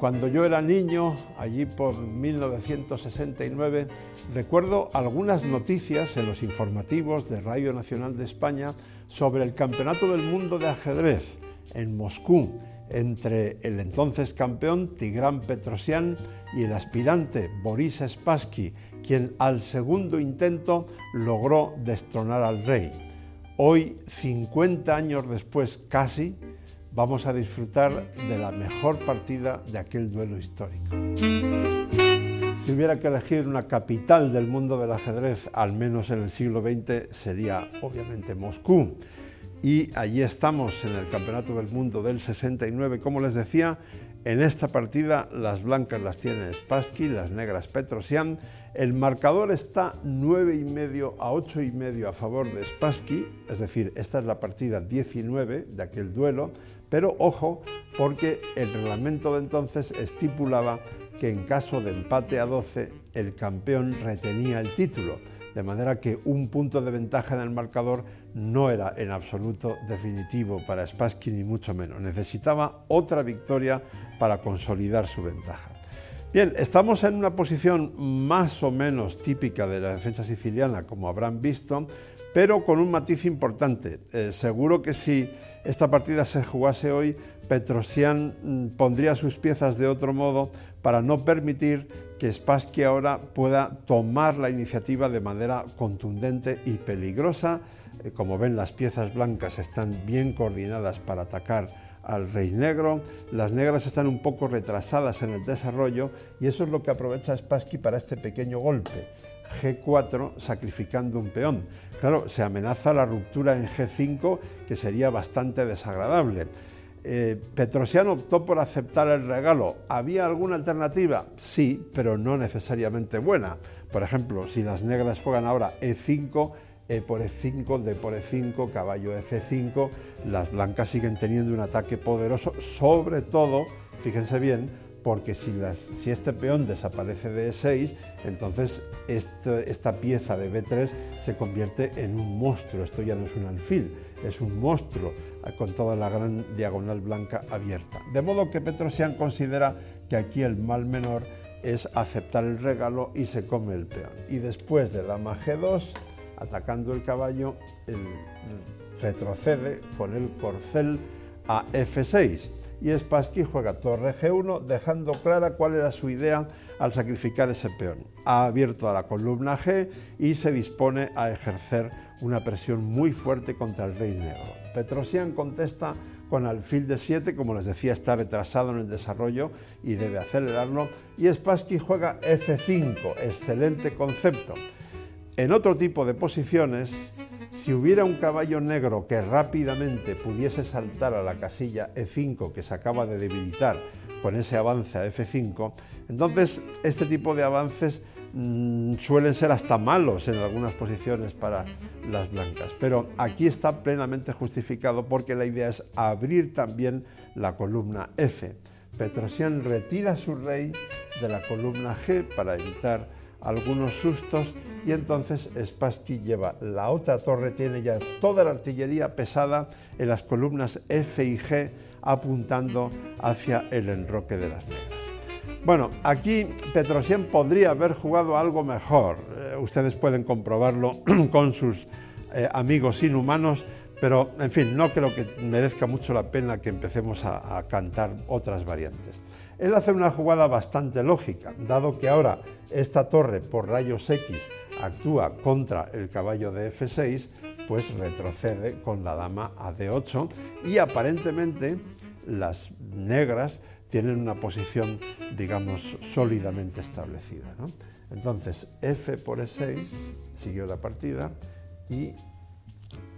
Cuando yo era niño, allí por 1969, recuerdo algunas noticias en los informativos de Radio Nacional de España sobre el Campeonato del Mundo de Ajedrez en Moscú, entre el entonces campeón Tigran Petrosian y el aspirante Boris Spassky, quien al segundo intento logró destronar al rey. Hoy, 50 años después casi, vamos a disfrutar de la mejor partida de aquel duelo histórico. Si hubiera que elegir una capital del mundo del ajedrez, al menos en el siglo XX, sería obviamente Moscú. Y allí estamos en el Campeonato del Mundo del 69, como les decía. En esta partida las blancas las tiene Spassky, las negras Petrosian. El marcador está 9,5 a 8,5 a favor de Spassky, es decir, esta es la partida 19 de aquel duelo, pero ojo, porque el reglamento de entonces estipulaba que en caso de empate a 12 el campeón retenía el título, de manera que un punto de ventaja en el marcador no era en absoluto definitivo para Spassky, ni mucho menos. Necesitaba otra victoria para consolidar su ventaja. Bien, estamos en una posición más o menos típica de la defensa siciliana, como habrán visto, pero con un matiz importante. Seguro que si esta partida se jugase hoy, Petrosian pondría sus piezas de otro modo para no permitir que Spassky ahora pueda tomar la iniciativa de manera contundente y peligrosa. Como ven, las piezas blancas están bien coordinadas para atacar al rey negro, las negras están un poco retrasadas en el desarrollo y eso es lo que aprovecha Spassky para este pequeño golpe. G4 sacrificando un peón. Claro, se amenaza la ruptura en G5, que sería bastante desagradable. Petrosian optó por aceptar el regalo. ¿Había alguna alternativa? Sí, pero no necesariamente buena. Por ejemplo, si las negras juegan ahora E5, E por E5, D por E5, caballo F5, las blancas siguen teniendo un ataque poderoso, sobre todo, fíjense bien, porque si este peón desaparece de E6, entonces esta pieza de B3 se convierte en un monstruo. Esto ya no es un alfil, es un monstruo con toda la gran diagonal blanca abierta. De modo que Petrosian considera que aquí el mal menor es aceptar el regalo y se come el peón. Y después de dama G2, atacando el caballo, retrocede con el corcel a F6 y Spassky juega torre G1, dejando clara cuál era su idea al sacrificar ese peón. Ha abierto a la columna G y se dispone a ejercer una presión muy fuerte contra el rey negro. Petrosian contesta con alfil de 7, como les decía, está retrasado en el desarrollo y debe acelerarlo, y Spassky juega F5, excelente concepto. En otro tipo de posiciones, si hubiera un caballo negro que rápidamente pudiese saltar a la casilla E5 que se acaba de debilitar con ese avance a F5, entonces este tipo de avances suelen ser hasta malos en algunas posiciones para las blancas, pero aquí está plenamente justificado porque la idea es abrir también la columna F. Petrosian retira a su rey de la columna G para evitar algunos sustos y entonces Spassky lleva la otra torre, tiene ya toda la artillería pesada en las columnas F y G apuntando hacia el enroque de las negras. Bueno, aquí Petrosian podría haber jugado algo mejor, ustedes pueden comprobarlo con sus amigos inhumanos, pero en fin, no creo que merezca mucho la pena que empecemos a cantar otras variantes. Él hace una jugada bastante lógica, dado que ahora esta torre por rayos X actúa contra el caballo de F6, pues retrocede con la dama a D8 y aparentemente las negras tienen una posición, digamos, sólidamente establecida, ¿no? Entonces, F por E6, siguió la partida, y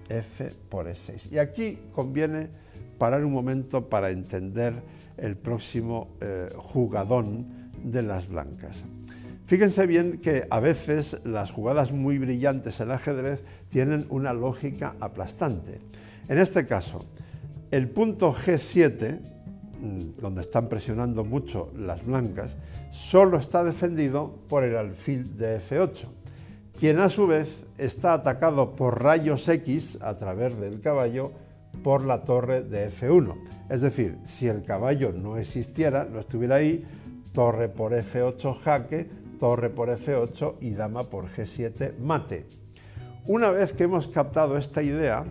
F por E6. Y aquí conviene parar un momento para entender el próximo jugadón de las blancas. Fíjense bien que a veces las jugadas muy brillantes en el ajedrez tienen una lógica aplastante. En este caso, el punto G7, donde están presionando mucho las blancas, solo está defendido por el alfil de F8, quien a su vez está atacado por rayos X a través del caballo por la torre de F1. Es decir, si el caballo no existiera, no estuviera ahí, torre por F8 jaque, torre por F8 y dama por G7 mate. Una vez que hemos captado esta idea,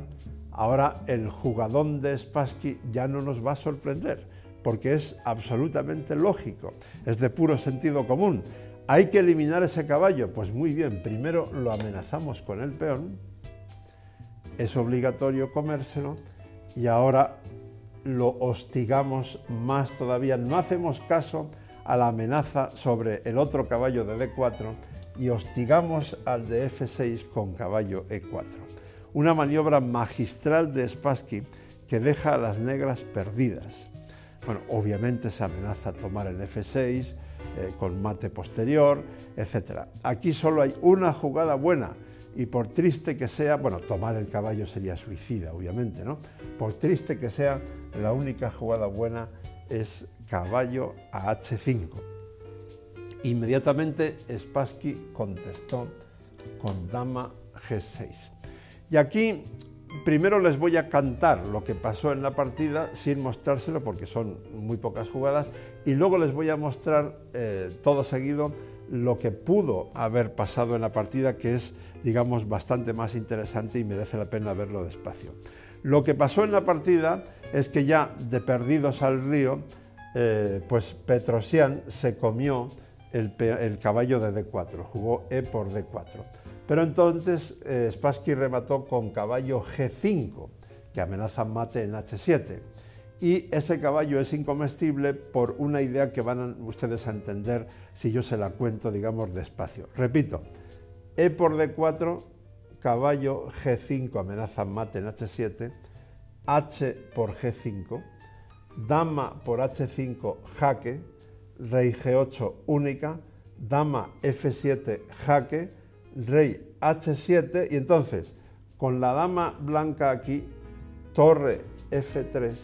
ahora el jugadón de Spassky ya no nos va a sorprender, porque es absolutamente lógico, es de puro sentido común. ¿Hay que eliminar ese caballo? Pues muy bien, primero lo amenazamos con el peón, es obligatorio comérselo, y ahora lo hostigamos más todavía. No hacemos caso a la amenaza sobre el otro caballo de D4 y hostigamos al de F6 con caballo E4. Una maniobra magistral de Spassky que deja a las negras perdidas. Bueno, obviamente se amenaza a tomar el F6 con mate posterior, etc. Aquí solo hay una jugada buena y por triste que sea, bueno, tomar el caballo sería suicida, obviamente, ¿no? Por triste que sea, la única jugada buena es caballo a H5. Inmediatamente Spassky contestó con dama G6. Y aquí primero les voy a cantar lo que pasó en la partida sin mostrárselo porque son muy pocas jugadas, y luego les voy a mostrar todo seguido lo que pudo haber pasado en la partida, que es, digamos, bastante más interesante y merece la pena verlo despacio. Lo que pasó en la partida es que ya de perdidos al río, pues Petrosian se comió el caballo de D4, jugó E por D4. Pero entonces Spassky remató con caballo G5, que amenaza mate en H7. Y ese caballo es incomestible por una idea que van ustedes a entender si yo se la cuento, digamos, despacio. Repito, E por D4, caballo G5 amenaza mate en H7, H por G5, dama por H5 jaque, rey G8 única, dama F7 jaque, rey H7, y entonces con la dama blanca aquí, torre F3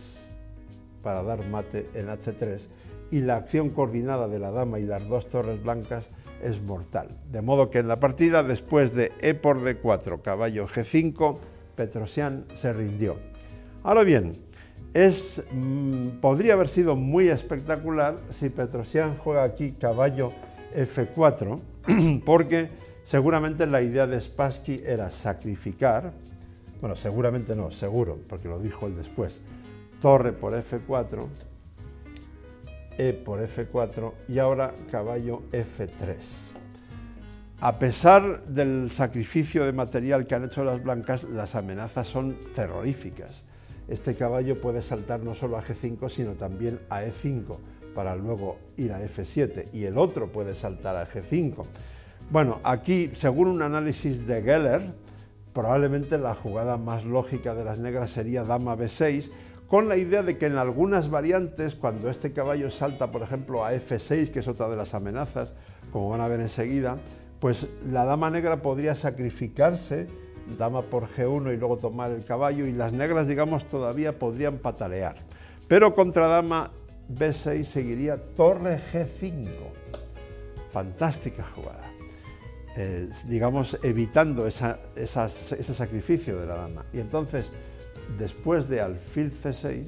para dar mate en H3, y la acción coordinada de la dama y las dos torres blancas es mortal. De modo que en la partida, después de E por D4, caballo G5, Petrosian se rindió. Ahora bien, podría haber sido muy espectacular si Petrosian juega aquí caballo F4, porque seguramente la idea de Spassky era sacrificar, bueno, seguramente no, seguro, porque lo dijo él después, torre por F4, E por F4 y ahora caballo F3. A pesar del sacrificio de material que han hecho las blancas, las amenazas son terroríficas. Este caballo puede saltar no solo a G5, sino también a E5, para luego ir a F7, y el otro puede saltar a G5. Bueno, aquí, según un análisis de Geller, probablemente la jugada más lógica de las negras sería dama B6, con la idea de que en algunas variantes, cuando este caballo salta, por ejemplo, a F6, que es otra de las amenazas, como van a ver enseguida, pues la dama negra podría sacrificarse, dama por G1 y luego tomar el caballo, y las negras, digamos, todavía podrían patalear. Pero contra dama B6 seguiría torre G5. Fantástica jugada. Digamos, evitando ese sacrificio de la dama. Y entonces, después de alfil C6,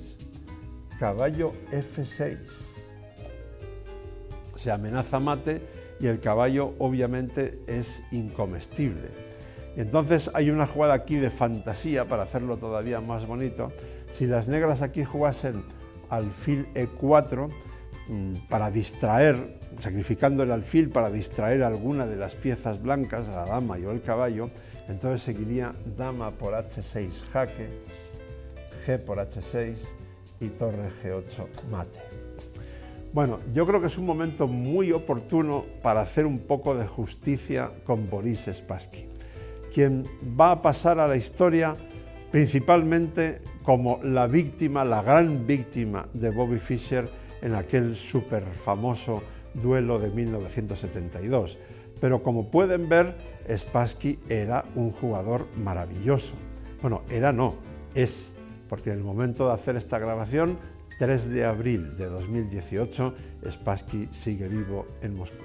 caballo F6. Se amenaza mate y el caballo obviamente es incomestible. Y entonces hay una jugada aquí de fantasía para hacerlo todavía más bonito. Si las negras aquí jugasen alfil E4 para distraer, sacrificando el alfil para distraer alguna de las piezas blancas, la dama y o el caballo, entonces seguiría dama por H6 jaque, G por H6 y torre G8 mate. Bueno, yo creo que es un momento muy oportuno para hacer un poco de justicia con Boris Spassky, quien va a pasar a la historia principalmente como la víctima, la gran víctima de Bobby Fischer en aquel súper famoso duelo de 1972. Pero como pueden ver, Spassky era un jugador maravilloso. Bueno, era no, es, porque en el momento de hacer esta grabación, 3 de abril de 2018, Spassky sigue vivo en Moscú.